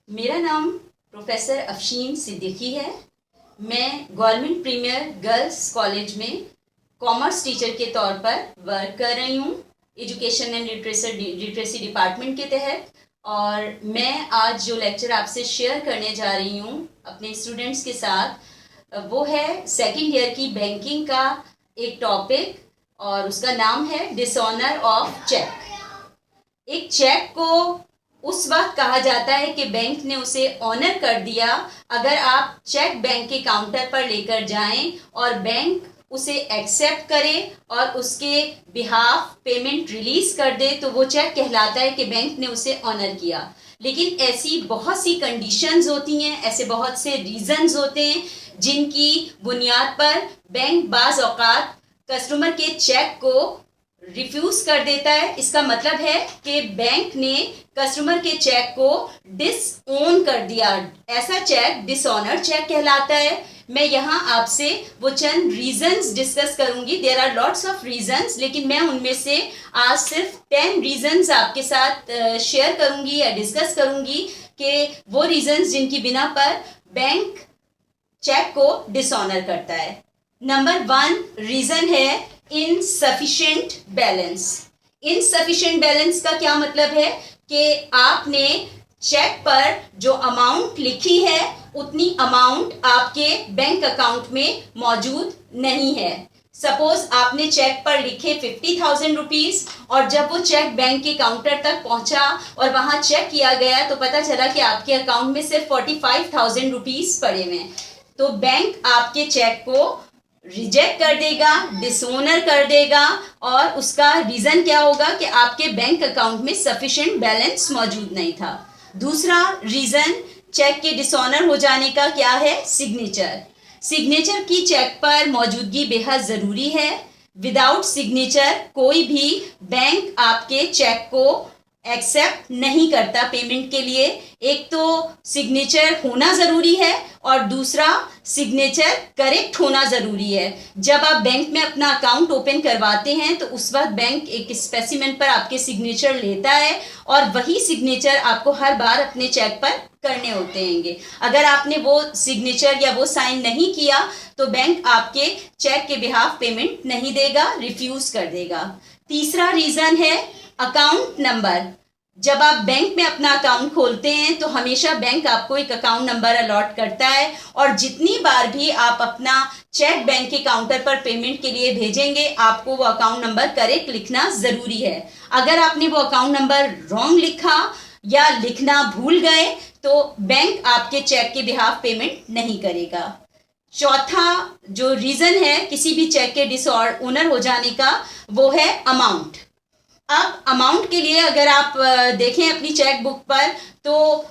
मेरा नाम प्रोफेसर अफशीन सिद्दीकी है। मैं गवर्नमेंट प्रीमियर गर्ल्स कॉलेज में कॉमर्स टीचर के तौर पर वर्क कर रही हूँ, एजुकेशन एंड लिटरेसी डिपार्टमेंट के तहत। और मैं आज जो लेक्चर आपसे शेयर करने जा रही हूँ अपने स्टूडेंट्स के साथ, वो है सेकंड ईयर की बैंकिंग का एक टॉपिक, और उसका नाम है डिसऑनर ऑफ चेक। एक चेक को उस वक्त कहा जाता है कि बैंक ने उसे ऑनर कर दिया अगर आप चेक बैंक के काउंटर पर लेकर जाएं और बैंक उसे एक्सेप्ट करे और उसके बिहाफ पेमेंट रिलीज कर दे, तो वो चेक कहलाता है कि बैंक ने उसे ऑनर किया। लेकिन ऐसी बहुत सी कंडीशंस होती हैं, ऐसे बहुत से रीजंस होते हैं जिनकी बुनियाद पर बैंक बाज औकात कस्टमर के चेक को रिफ्यूज कर देता है। इसका मतलब है कि बैंक ने कस्टमर के चेक को डिसओन कर दिया। ऐसा चेक डिसऑनर चेक कहलाता है। मैं यहाँ आपसे वो चंद रीजंस डिस्कस करूंगी। There are lots of reasons, लेकिन मैं उनमें से आज सिर्फ 10 रीजंस आपके साथ शेयर करूंगी या डिस्कस करूंगी कि वो रीजंस जिनकी बिना पर बैंक चेक को डिसऑनर करता है। नंबर 1 रीजन है इनसफिशिएंट बैलेंस। इनसफिशिएंट बैलेंस का क्या मतलब है कि आपने चेक पर जो अमाउंट लिखी है उतनी अमाउंट आपके बैंक अकाउंट में मौजूद नहीं है। सपोज आपने चेक पर लिखे 50,000 रुपीज, और जब वो चेक बैंक के काउंटर तक पहुंचा और वहां चेक किया गया तो पता चला कि आपके अकाउंट में सिर्फ 45,000 रुपीज पड़े हुए हैं। तो बैंक आपके चेक को रिजेक्ट कर देगा, डिसओनर कर देगा, और उसका रीजन क्या होगा कि आपके बैंक अकाउंट में सफिशिएंट बैलेंस मौजूद नहीं था। दूसरा रीजन चेक के डिसऑनर हो जाने का क्या है? सिग्नेचर। सिग्नेचर की चेक पर मौजूदगी बेहद जरूरी है। विदाउट सिग्नेचर कोई भी बैंक आपके चेक को एक्सेप्ट नहीं करता पेमेंट के लिए। एक तो सिग्नेचर होना जरूरी है और दूसरा सिग्नेचर करेक्ट होना जरूरी है। जब आप बैंक में अपना अकाउंट ओपन करवाते हैं तो उस वक्त बैंक एक स्पेसिमेन पर आपके सिग्नेचर लेता है और वही सिग्नेचर आपको हर बार अपने चेक पर करने होते हैं। अगर आपने वो सिग्नेचर या वो साइन नहीं किया तो बैंक आपके चेक के बिहाफ पेमेंट नहीं देगा, रिफ्यूज कर देगा। तीसरा रीजन है अकाउंट नंबर। जब आप बैंक में अपना अकाउंट खोलते हैं तो हमेशा बैंक आपको एक अकाउंट नंबर अलॉट करता है, और जितनी बार भी आप अपना चेक बैंक के काउंटर पर पेमेंट के लिए भेजेंगे आपको वो अकाउंट नंबर करेक्ट लिखना जरूरी है। अगर आपने वो अकाउंट नंबर रॉन्ग लिखा या लिखना भूल गए तो बैंक आपके चेक के बिहाफ पेमेंट नहीं करेगा। चौथा जो रीजन है किसी भी चेक के डिसऑनर हो जाने का, वो है अमाउंट। अब अमाउंट के लिए अगर आप देखें अपनी चेक बुक पर तो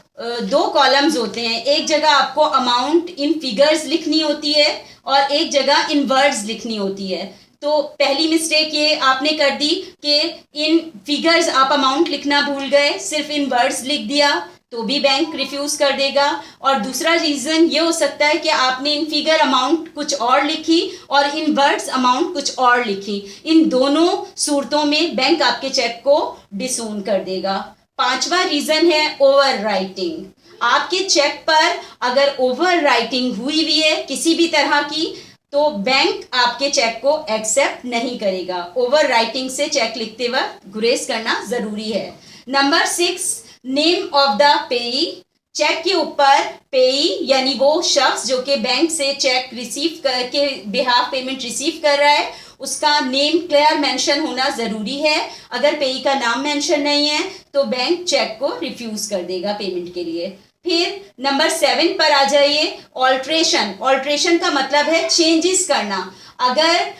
2 कॉलम्स होते हैं। एक जगह आपको अमाउंट इन फिगर्स लिखनी होती है और एक जगह इन वर्ड्स लिखनी होती है। तो पहली मिस्टेक ये आपने कर दी कि इन फिगर्स आप अमाउंट लिखना भूल गए, सिर्फ इन वर्ड्स लिख दिया, तो भी बैंक रिफ्यूज कर देगा। और दूसरा रीजन ये हो सकता है कि आपने इन फिगर अमाउंट कुछ और लिखी और इन वर्ड्स अमाउंट कुछ और लिखी। इन दोनों सूरतों में बैंक आपके चेक को डिसओन कर देगा। पांचवा रीजन है ओवर राइटिंग। आपके चेक पर अगर ओवर राइटिंग हुई है किसी भी तरह की तो बैंक आपके चेक को एक्सेप्ट नहीं करेगा। ओवर राइटिंग से चेक लिखते वक्त गुरेज करना जरूरी है। नंबर 6 नेम ऑफ द पेई। चेक के ऊपर पेई यानी वो शख्स जो कि बैंक से चेक रिसीव करके बिहाफ पेमेंट रिसीव कर रहा है, उसका नेम क्लियर मेंशन होना जरूरी है। अगर पेई का नाम मेंशन नहीं है तो बैंक चेक को रिफ्यूज कर देगा पेमेंट के लिए। फिर नंबर 7 पर आ जाइए, ऑल्ट्रेशन। ऑल्ट्रेशन का मतलब है चेंजेस करना। अगर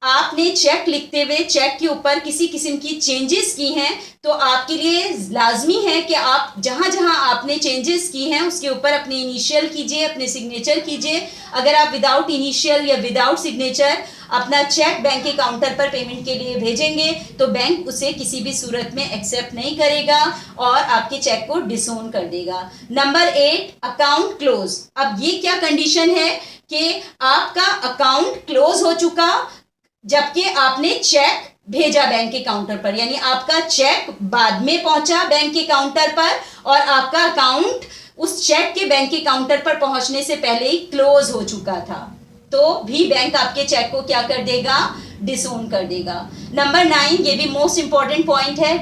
आपने चेक लिखते हुए चेक के ऊपर किसी किस्म की चेंजेस की हैं तो आपके लिए लाजमी है कि आप जहां जहां आपने चेंजेस की हैं उसके ऊपर अपने इनिशियल कीजिए, अपने सिग्नेचर कीजिए। अगर आप विदाउट इनिशियल या विदाउट सिग्नेचर अपना चेक बैंक के काउंटर पर पेमेंट के लिए भेजेंगे तो बैंक उसे किसी भी सूरत में एक्सेप्ट नहीं करेगा और आपके चेक को डिसओन कर देगा। Number 8 account close. अब ये क्या कंडीशन है कि आपका अकाउंट क्लोज हो चुका जबकि आपने चेक भेजा बैंक के काउंटर पर, यानी आपका चेक बाद में पहुंचा बैंक के काउंटर पर और आपका अकाउंट उस चेक के बैंक के काउंटर पर पहुंचने से पहले ही क्लोज हो चुका था, तो भी बैंक आपके चेक को क्या कर देगा, डिसोन कर देगा। नंबर 9, ये भी मोस्ट इंपॉर्टेंट पॉइंट है,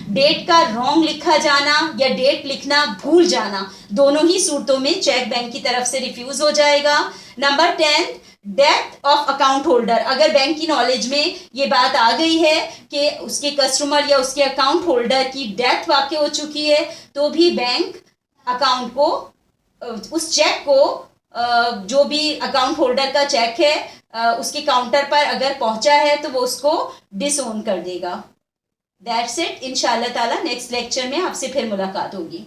डेट का रॉन्ग लिखा जाना या डेट लिखना भूल जाना, दोनों ही सूरतों में चेक बैंक की तरफ से रिफ्यूज हो जाएगा। Number 10, death of account holder, अगर बैंक की नॉलेज में ये बात आ गई है कि उसके कस्टमर या उसके अकाउंट होल्डर की डेथ वाकई हो चुकी है, तो भी बैंक अकाउंट को, उस चेक को, जो भी अकाउंट होल्डर का चेक है उसके काउंटर पर अगर पहुंचा है तो वो उसको डिसओन कर देगा। That's it. इंशाल्लाह ताला नेक्स्ट लेक्चर में आपसे फिर मुलाकात होगी।